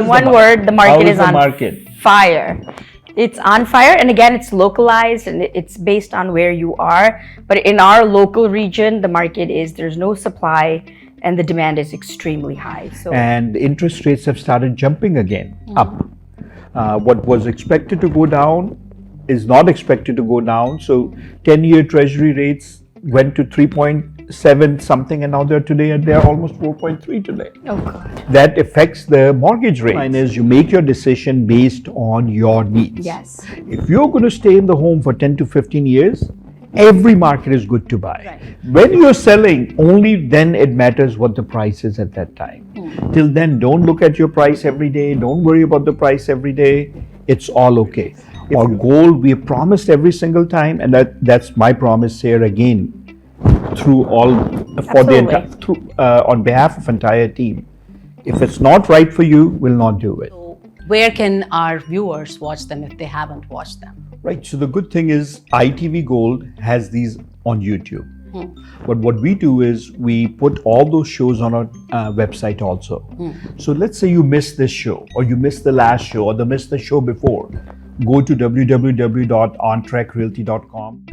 in one word, the market is on market? fire. It's on fire, and again, it's localized and it's based on where you are. But in our local region, the market is, there's no supply and the demand is extremely high. So And interest rates have started jumping again up. What was expected to go down is not expected to go down. So 10-year treasury rates went to 3.7 something, and now they're almost 4.3 today. oh god. That affects the mortgage rate. Mine is you make your decision based on your needs. Yes. If you're going to stay in the home for 10 to 15 years, every market is good to buy. Right. When you're selling, only then it matters what the price is at that time. Till then, don't look at your price every day. Don't worry about the price every day. It's all okay. Our goal, we have promised every single time, and that's my promise here again, through all for the entire, on behalf of entire team. If it's not right for you, we'll not do it. So where can our viewers watch them if they haven't watched them? Right. So the good thing is ITV Gold has these on YouTube. But what we do is we put all those shows on our website also. So let's say you missed this show, or you missed the last show, or missed the show before. Go to www.ontrackrealty.com.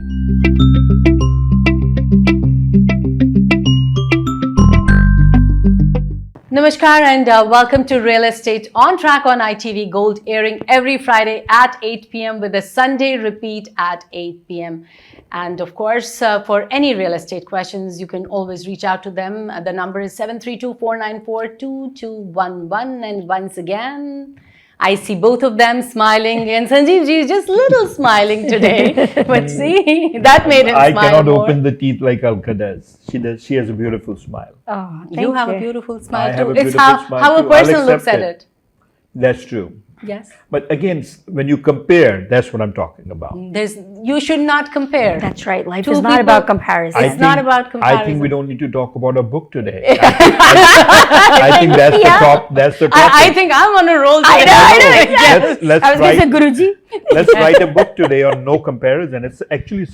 Namaskar and welcome to Real Estate on Track on ITV Gold, airing every Friday at 8 p.m. with a Sunday repeat at 8 p.m. And of course, for any real estate questions, you can always reach out to them. The number is 732-494-2211. And once again, I see both of them smiling, and Sanjeev ji is just little smiling today. But see, that made him smile I cannot more. open the teeth like Alka does. She has a beautiful smile. Oh, You have a beautiful smile I too. have a It's beautiful smile how a too. person I'll looks accept at it. it. That's true. Yes. But again, when you compare, that's what I'm talking about. You should not compare. That's right. Life Two is not people- about comparison. It's not about comparison. I think we don't need to talk about a book today. I think that's the top. That's the topic. I think I'm on a roll today. I know, exactly. Let's I was going to say, write, Guruji. let's write a book today on no comparison. It's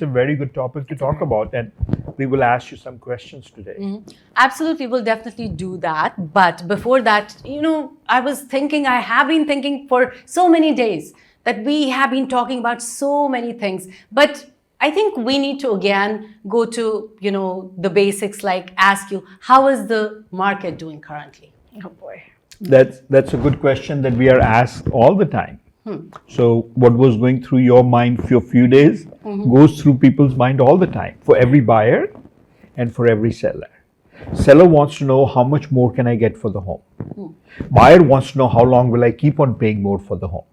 a very good topic to talk about, and we will ask you some questions today. Absolutely, we'll definitely do that. But before that, I have been thinking for so many days that we have been talking about so many things. But I think we need to again go to, the basics, like ask you, how is the market doing currently? Oh boy. That's a good question that we are asked all the time. So what was going through your mind for a few days goes through people's mind all the time, for every buyer and for every seller. Seller wants to know how much more can I get for the home. Buyer wants to know how long will I keep on paying more for the home.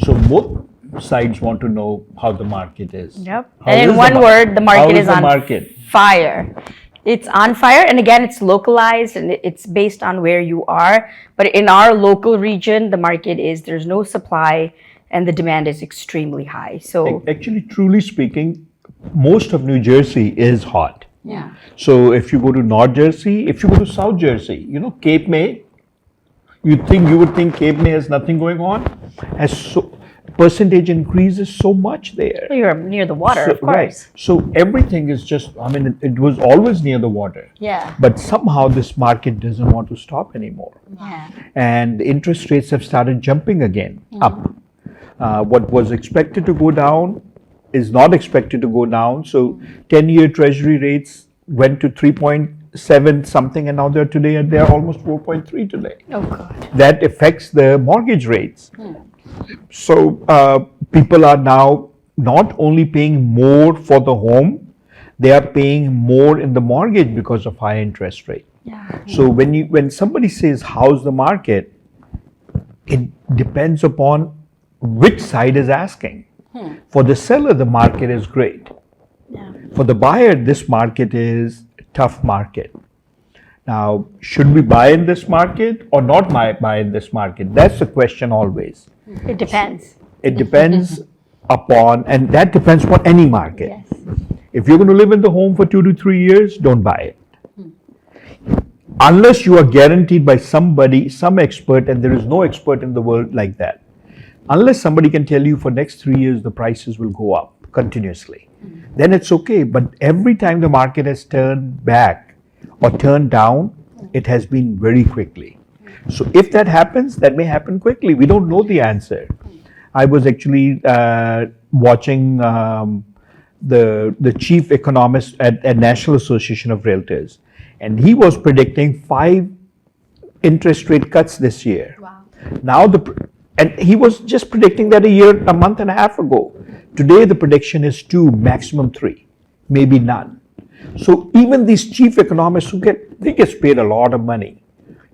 So both sides want to know how the market is. Yep. How And is in one word, the market is on market? fire. It's on fire, and again, it's localized and it's based on where you are. But in our local region, the market is, there's no supply and the demand is extremely high. So Actually, truly speaking, most of New Jersey is hot. Yeah. So if you go to North Jersey, if you go to South Jersey, Cape May, you would think Cape May has nothing going on. Percentage increase is so much there. you're near the water, of Right. course. So everything is just, it was always near the water. Yeah. But somehow this market doesn't want to stop anymore. Yeah. And interest rates have started jumping again up. What was expected to go down is not expected to go down. So 10-year treasury rates went to 3.7 something, and now they're almost 4.3 today. Oh god. That affects the mortgage rates. So people are now not only paying more for the home, they are paying more in the mortgage because of high interest rate. Yeah. So when somebody says how's the market, it depends upon which side is asking. For the seller, the market is great. Yeah. For the buyer, this market is a tough market. Now, should we buy in this market or not buy in this market? That's the question always. It depends. It depends upon, and that depends upon any market. Yes. If you're going to live in the home for 2 to 3 years, don't buy it. Unless you are guaranteed by somebody, some expert, and there is no expert in the world like that. Unless somebody can tell you for next 3 years the prices will go up continuously, then it's okay. But every time the market has turned back or turned down, it has been very quickly. So if that happens, that may happen quickly. We don't know the answer. I was actually watching the chief economist at National Association of Realtors, and he was predicting 5 interest rate cuts this year. Wow. Now and he was just predicting that a month and a half ago. Today the prediction is 2, maximum 3, maybe none. So even these chief economists they get paid a lot of money,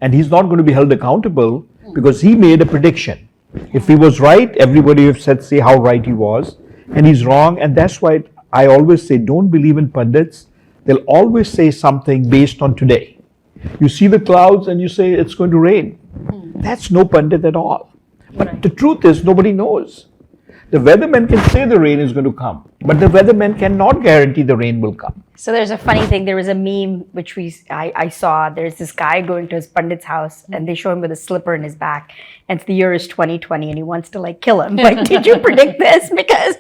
and he's not going to be held accountable because he made a prediction. If he was right, everybody have said, say how right he was, and he's wrong. And that's why I always say, don't believe in pundits. They'll always say something based on today. You see the clouds and you say it's going to rain. That's no pundit at all. But the truth is, nobody knows. The weatherman can say the rain is going to come, but the weatherman cannot guarantee the rain will come. So there's a funny thing. There was a meme which I saw. There's this guy going to his pundit's house, and they show him with a slipper in his back, and the year is 2020, and he wants to like kill him. Like, did you predict this? Because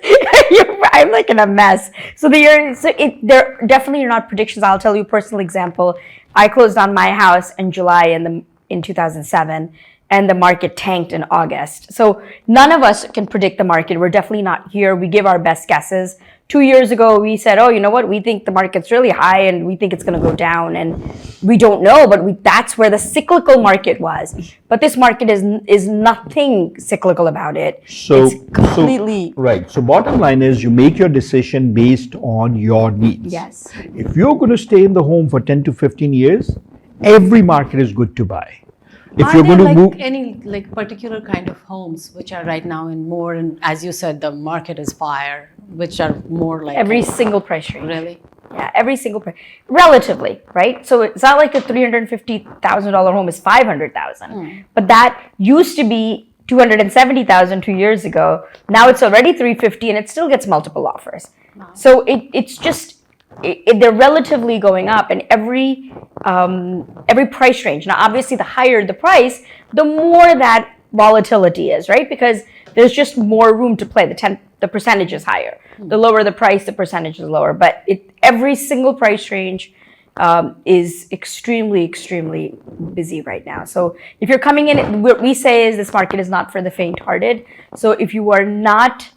I'm like in a mess. So they're definitely not predictions. I'll tell you a personal example. I closed on my house in July in 2007. And the market tanked in August. So none of us can predict the market. We're definitely not here. We give our best guesses. 2 years ago, we said, oh, you know what? We think the market's really high and we think it's going to go down. And we don't know, but that's where the cyclical market was. But this market is nothing cyclical about it. So, it's completely... right. So bottom line is you make your decision based on your needs. Yes. If you're going to stay in the home for 10 to 15 years, every market is good to buy. If Are you're there going to move, any particular kind of homes which are right now in more, and as you said, the market is fire, which are more like Every single price range. really? Yeah, every single price. Relatively, right? So it's not like a $350,000 home is $500,000. But that used to be $270,000 2 years ago. Now it's already $350,000 and it still gets multiple offers. Wow. So it's just they're relatively going up, and every price range. Now, obviously, the higher the price, the more that volatility is, right? Because there's just more room to play. The percentage is higher. The lower the price, the percentage is lower. But every single price range is extremely, extremely busy right now. So if you're coming in, what we say is this market is not for the faint-hearted. So if you are not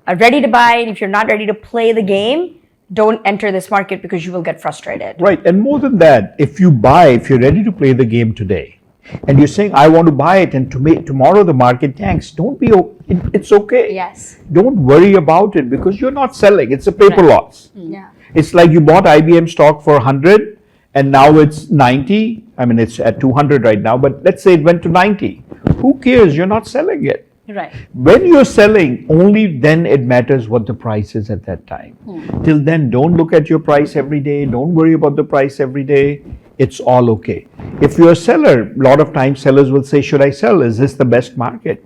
ready to buy, and if you're not ready to play the game, don't enter this market because you will get frustrated. right, and more than that, if you're ready to play the game today, and you're saying, I want to buy it, and tomorrow the market tanks, it's okay. Yes. Don't worry about it because you're not selling. It's a paper loss. Yeah. It's like you bought IBM stock for 100 and now it's 90. I mean, it's at 200 right now, but let's say it went to 90. Who cares? You're not selling it. Right. When you're selling, only then it matters what the price is at that time. Till then, don't look at your price every day. Don't worry about the price every day. It's all okay. If you're a seller, a lot of times sellers will say, should I sell? Is this the best market?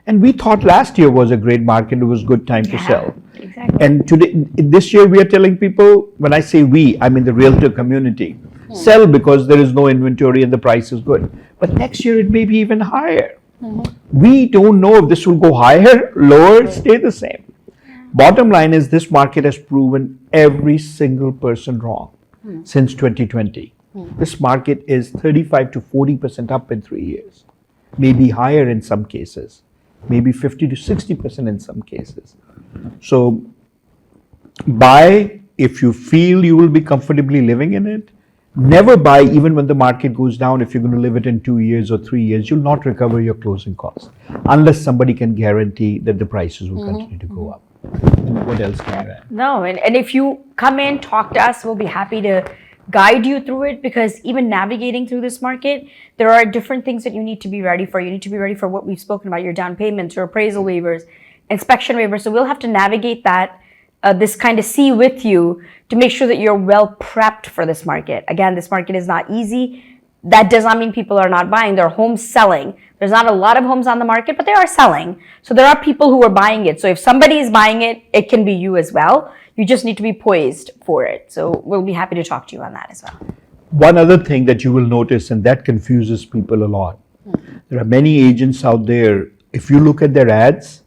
And we thought last year was a great market. It was a good time to sell. Exactly. And this year we are telling people, when I say we, I mean the realtor community, sell because there is no inventory and the price is good. But next year it may be even higher. We don't know if this will go higher, lower, stay the same. Bottom line is this market has proven every single person wrong since 2020. This market is 35 to 40% up in 3 years, maybe higher in some cases, maybe 50 to 60% in some cases. So buy if you feel you will be comfortably living in it. Never buy even when the market goes down. If you're going to live it in 2 years or 3 years, you'll not recover your closing costs unless somebody can guarantee that the prices will continue to go up. And what else can you add? No, and if you come in, talk to us, we'll be happy to guide you through it, because even navigating through this market, there are different things that you need to be ready for. You need to be ready for what we've spoken about, your down payments, your appraisal waivers, inspection waivers. So we'll have to navigate that, this kind of sea with you to make sure that you're well prepped for this market. Again, this market is not easy. That does not mean people are not buying. There are homes selling. There's not a lot of homes on the market, but they are selling. So there are people who are buying it. So if somebody is buying it, it can be you as well. You just need to be poised for it. So we'll be happy to talk to you on that as well. One other thing that you will notice, and that confuses people a lot. There are many agents out there, if you look at their ads,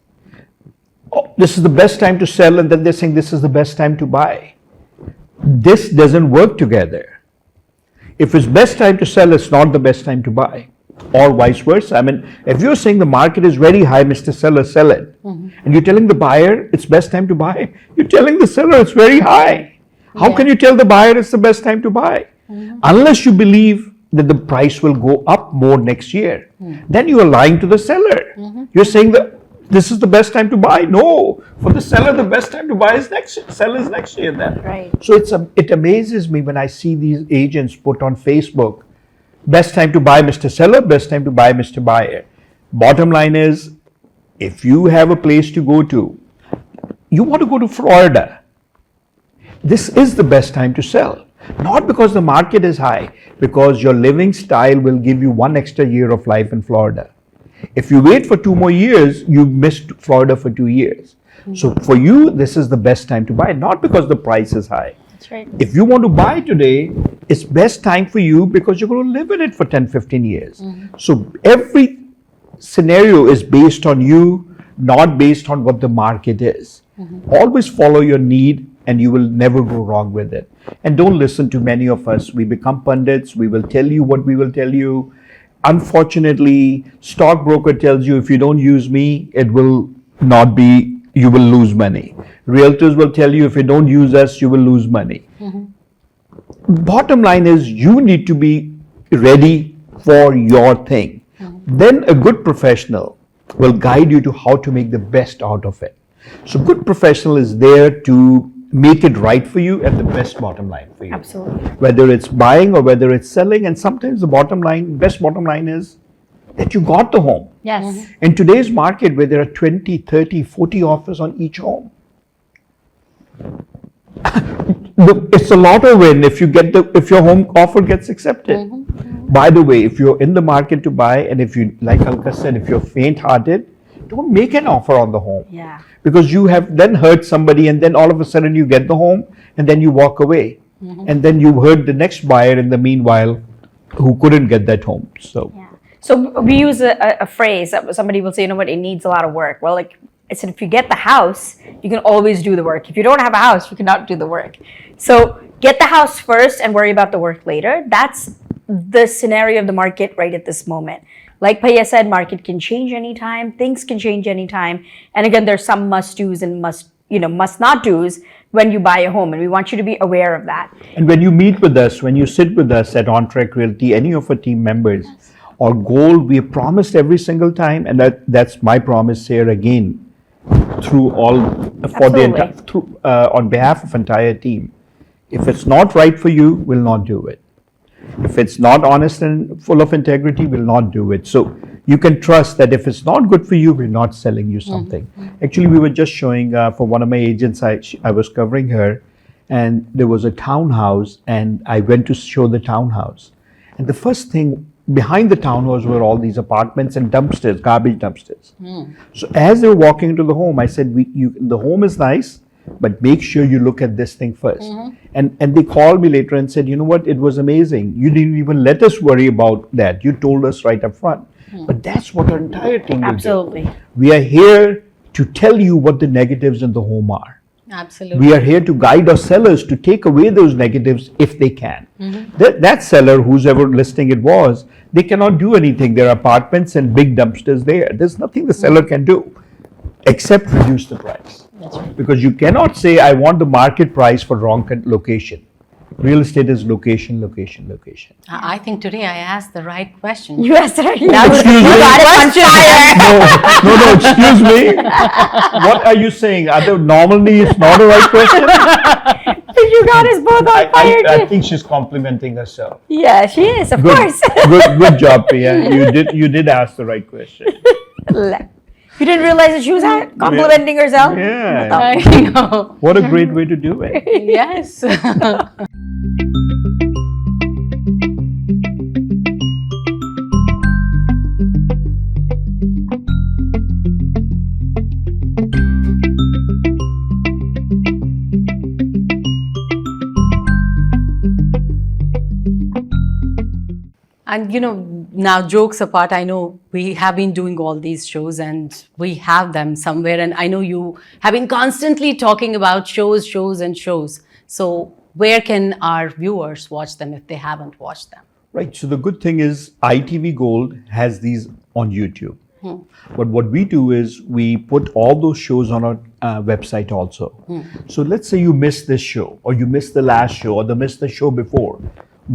oh, this is the best time to sell, and then they're saying this is the best time to buy. This doesn't work together. If it's best time to sell, it's not the best time to buy. or vice versa. I mean, if you're saying the market is very high, Mr. Seller, sell it, and you're telling the buyer it's best time to buy, you're telling the seller it's very high. How can you tell the buyer it's the best time to buy? Unless you believe that the price will go up more next year, then you are lying to the seller. You're saying that this is the best time to buy. No, for the seller, the best time to buy is next year. Sell is next year then. Right. So it amazes me when I see these agents put on Facebook, best time to buy Mr. Seller, best time to buy Mr. Buyer. Bottom line is, if you have a place to go to, you want to go to Florida, this is the best time to sell. Not because the market is high, because your living style will give you one extra year of life in Florida. If you wait for 2 more years, you've missed Florida for 2 years. So for you, this is the best time to buy, not because the price is high. That's right. If you want to buy today, it's best time for you because you're going to live in it for 10, 15 years. So every scenario is based on you, not based on what the market is. Always follow your need and you will never go wrong with it. And don't listen to many of us. We become pundits. We will tell you what we will tell you. Unfortunately, stockbroker tells you if you don't use me, it will not be, you will lose money. Realtors will tell you if you don't use us, you will lose money. Bottom line is you need to be ready for your thing. Then a good professional will guide you to how to make the best out of it. So good professional is there to make it right for you at the best bottom line for you. Absolutely. Whether it's buying or whether it's selling, and sometimes the best bottom line is that you got the home. Yes. In today's market where there are 20, 30, 40 offers on each home, it's a lotto win if your home offer gets accepted. By the way, if you're in the market to buy, and if you, like Alka said, if you're faint-hearted, don't make an offer on the home. Yeah. Because you have then hurt somebody, and then all of a sudden you get the home and then you walk away. And then you hurt the next buyer in the meanwhile who couldn't get that home. So Yeah. So we use a phrase that somebody will say, you know what, it needs a lot of work. Well, like I said, if you get the house, you can always do the work. If you don't have a house, you cannot do the work. So get the house first and worry about the work later. That's the scenario of the market right at this moment. Like Paya said, market can change anytime, things can change anytime. And again, there's some must-dos and must not do's when you buy a home. And we want you to be aware of that. And when you meet with us, when you sit with us at OnTrack Realty, any of our team members, our goal, we have promised every single time, and that's my promise here again, through all, for the entire, through, on behalf of entire team. If it's not right for you, we'll not do it. If it's not honest and full of integrity, we'll not do it. So you can trust that if it's not good for you, we're not selling you something. Actually, we were just showing for one of my agents, I was covering her, and there was a townhouse, and I went to show the townhouse. And the first thing behind the townhouse were all these apartments and dumpsters, garbage dumpsters. So as they were walking into the home, I said, the home is nice, but make sure you look at this thing first. And they called me later and said, you know what, it was amazing. You didn't even let us worry about that. You told us right up front. But that's what our entire team will do. Absolutely. We are here to tell you what the negatives in the home are. Absolutely. We are here to guide our sellers to take away those negatives if they can. That seller, whose ever listing it was, they cannot do anything. There are apartments and big dumpsters there. There's nothing the seller can do except reduce the price. That's right. Because you cannot say, I want the market price for wrong location. Real estate is location, location, location. I think today I asked the right question. You asked it. You Excuse me. got it on fire. No, excuse me. What are you saying? Normally it's not a right question? You got us both on fire. I think she's complimenting herself. Yeah, she is, of Good, course. good job, Priya. You did ask the right question. You didn't realize that she was complimenting herself? Yeah. I know. What a great way to do it. Yes. And now jokes apart, I know we have been doing all these shows and we have them somewhere. And I know you have been constantly talking about shows and shows. So where can our viewers watch them if they haven't watched them? Right. So the good thing is ITV Gold has these on YouTube. But what we do is we put all those shows on our website also. So let's say you missed this show, or you missed the last show, or missed the show before.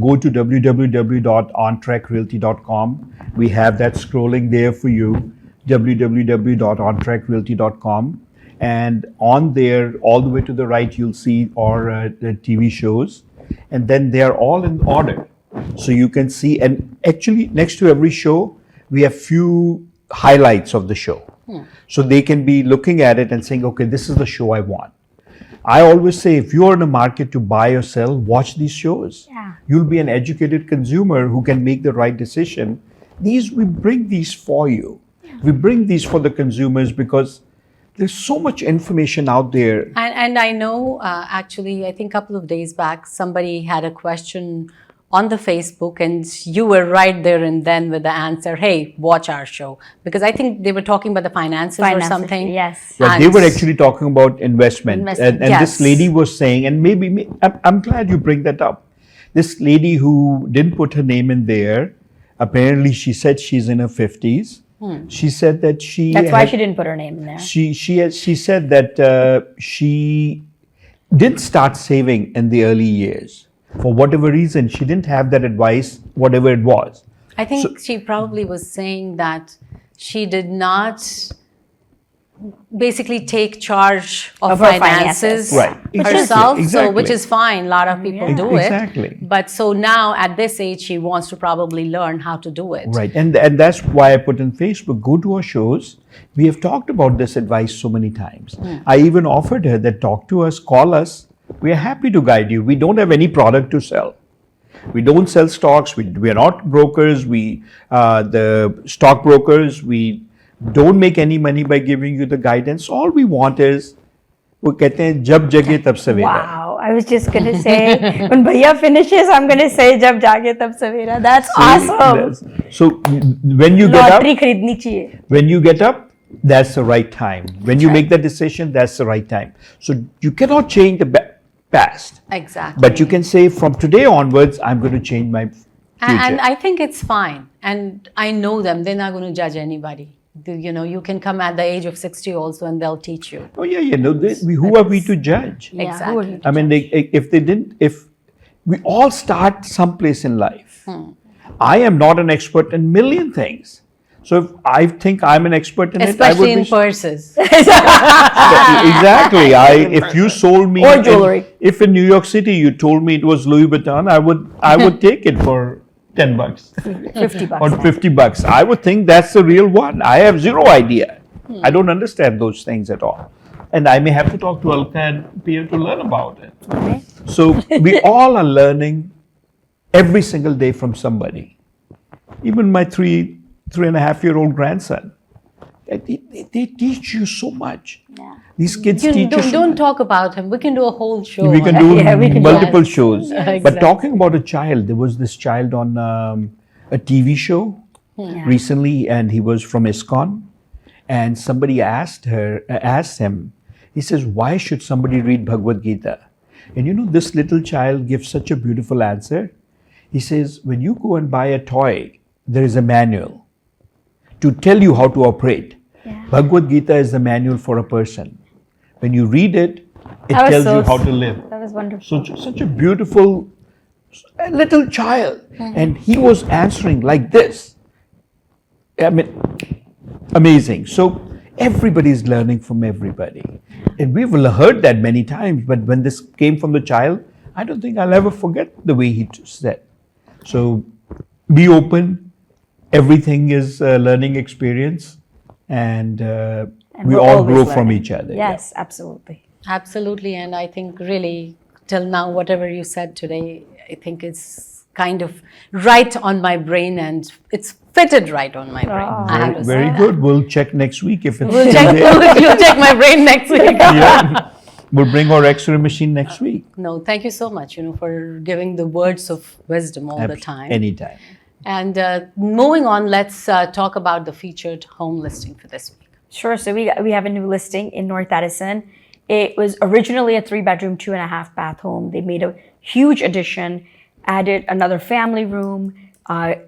Go to www.ontrackrealty.com. We have that scrolling there for you. www.ontrackrealty.com. And on there, all the way to the right, you'll see our the TV shows. And then they are all in order. So you can see, and actually next to every show, we have few highlights of the show. So they can be looking at it and saying, okay, this is the show I want. I always say, if you're in a market to buy or sell, watch these shows. Yeah. You'll be an educated consumer who can make the right decision. We bring these for you. We bring these for the consumers because there's so much information out there. And I know, actually, I think a couple of days back, somebody had a question on the Facebook, and you were right there and then with the answer, hey, watch our show. Because I think they were talking about the finances or something. Yes. Right, they were actually talking about investment. Investment, And this yes. lady was saying, and maybe, I'm glad you bring that up. This lady who didn't put her name in there, apparently she said she's in her 50s. She said that That's why she didn't put her name in there. She said that she did start saving in the early years. For whatever reason, she didn't have that advice, whatever it was. I think she probably was saying that she did not basically take charge of her finances finances. Right. herself, Exactly. so which is fine. A lot of people Yeah. do it. Exactly. But so now at this age, she wants to probably learn how to do it. Right, and that's why I put on Facebook, go to our shows. We have talked about this advice so many times. I even offered her that talk to us, call us. We are happy to guide you. We don't have any product to sell. We don't sell stocks. We are not brokers. The stockbrokers. We don't make any money by giving you the guidance. All we want is, वो कहते हैं जब जगे तब सवेरा. Wow. I was just going to say, when Bhaiya finishes, I'm going to say, jab jaage tab savera. That's awesome. So when you get up, Lottery खरीदनी चाहिए. when you get up, that's the right time. When you make that decision, that's the right time. So you cannot change the past, Exactly. but you can say from today onwards, I'm going to change my future. And I think it's fine. And I know them. They're not going to judge anybody. You know, you can come at the age of 60 also and they'll teach you. Oh yeah, no. Who are we to judge? Yeah, Exactly. who are you? I mean, if we all start someplace in life. I am not an expert in million things. So if I think I'm an expert in Especially it, I in would be purses. exactly. If you sold me Or jewelry. If in New York City you told me it was Louis Vuitton, I would take it for $10 $50. or $50. I would think that's the real one. I have zero idea. I don't understand those things at all. And I may have to talk to Alka and Pierre to learn about it. Okay. So we all are learning every single day from somebody. Even my 3.5-year-old grandson. They teach you so much. Yeah. These kids teach you so Don't much. talk about him. We can do a whole show. We can on do it. Yeah, we can do multiple that. shows. Exactly. But talking about a child, there was this child on a TV show recently, and he was from ISKCON. And somebody asked him, he says, why should somebody read Bhagavad Gita? And you know, this little child gives such a beautiful answer. He says, when you go and buy a toy, there is a manual to tell you how to operate. Yeah. Bhagavad Gita is the manual for a person. When you read it, it That was tells so you how to live. That was wonderful. Such a beautiful little child. And he was answering like this. I mean, amazing. So everybody is learning from everybody. And we've heard that many times, but when this came from the child, I don't think I'll ever forget the way he said. So be open. Everything is a learning experience. And we we're all always grow from learning. each other. Yes, absolutely. Absolutely. And I think really, till now, whatever you said today, I think it's kind of right on my brain and it's fitted right on my brain. Oh. I have to say Very that. good. We'll check next week if it's We'll still check, there. you'll check my brain next week. Yeah. We'll bring our X-ray machine next week. No, thank you so much, for giving the words of wisdom all the time. Anytime. And moving on, let's talk about the featured home listing for this week. Sure. So we have a new listing in North Edison. It was originally a 3-bedroom, 2.5-bath home. They made a huge addition, added another family room,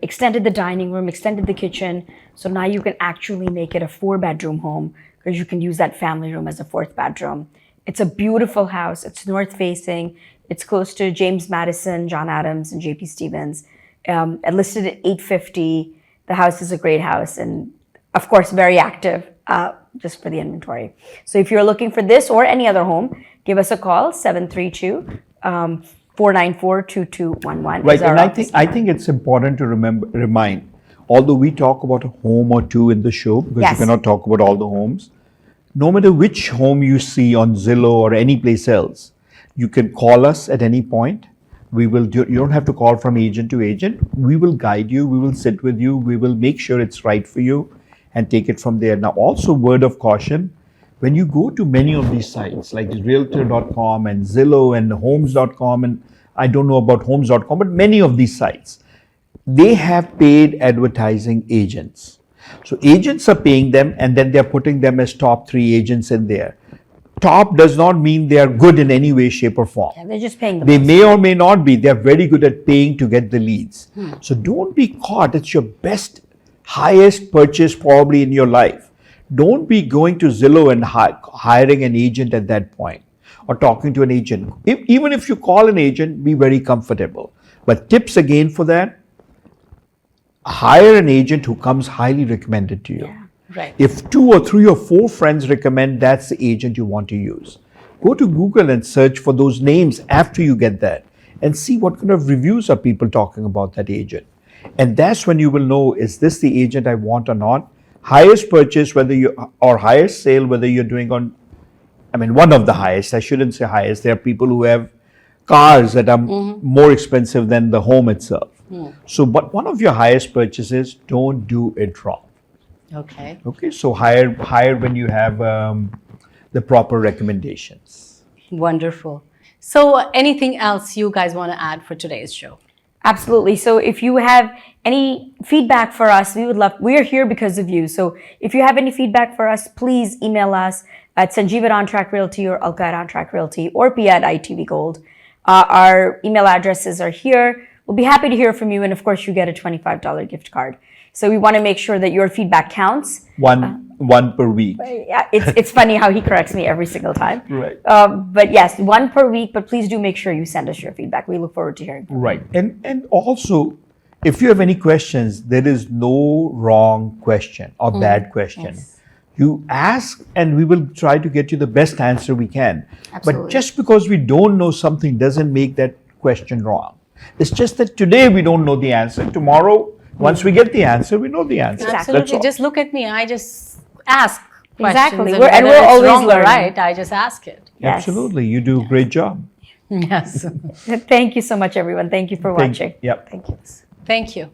extended the dining room, extended the kitchen. So now you can actually make it a 4-bedroom home because you can use that family room as a 4th bedroom. It's a beautiful house. It's north facing. It's close to James Madison, John Adams, and J.P. Stevens. Listed at $850. The house is a great house and, of course, very active just for the inventory. So if you're looking for this or any other home, give us a call, 732-494-2211. Right, and I think it's important to remind, although we talk about a home or two in the show, because Yes. you cannot talk about all the homes, no matter which home you see on Zillow or any place else, you can call us at any point. You don't have to call from agent to agent. We will guide you, we will sit with you, we will make sure it's right for you and take it from there. Now, also word of caution, when you go to many of these sites like realtor.com and Zillow and homes.com, and I don't know about homes.com, but many of these sites, they have paid advertising agents. So agents are paying them and then they're putting them as top 3 agents in there. Top does not mean they are good in any way, shape, or form. Yeah, they're just paying the They most. may or may not be. They're very good at paying to get the leads. So don't be caught. It's your best, highest purchase probably in your life. Don't be going to Zillow and hiring an agent at that point or talking to an agent. Even if you call an agent, be very comfortable. But tips again for that, hire an agent who comes highly recommended to you. Right. If 2 or 3 or 4 friends recommend, that's the agent you want to use. Go to Google and search for those names after you get that and see what kind of reviews are people talking about that agent. And that's when you will know, is this the agent I want or not? Highest purchase, or highest sale, whether you're doing one of the highest, I shouldn't say highest. There are people who have cars that are more expensive than the home itself. So, but one of your highest purchases, don't do it wrong. Okay. Okay, so hire when you have the proper recommendations. Wonderful. So anything else you guys want to add for today's show? Absolutely. So if you have any feedback for us, we are here because of you. So if you have any feedback for us, please email us at Sanjeev at On Track Realty or Alka at On Track Realty or Pia at ITV Gold. Our email addresses are here. We'll be happy to hear from you. And of course, you get a $25 gift card. So we want to make sure that your feedback counts. One per week. Yeah, it's funny how he corrects me every single time. Right. But yes, 1 per week. But please do make sure you send us your feedback. We look forward to hearing from you. Right. And also, if you have any questions, there is no wrong question or bad question. Yes. You ask and we will try to get you the best answer we can. Absolutely. But just because we don't know something doesn't make that question wrong. It's just that today we don't know the answer. Tomorrow, once we get the answer, we know the answer. That's Absolutely. all. Just look at me. I just ask questions. Exactly. And We're whether it's always wrong or learning. right, I just ask it. Yes. Absolutely. You do a great job. Yes. Thank you so much, everyone. Thank you for watching. Yep. Thank you. Thank you.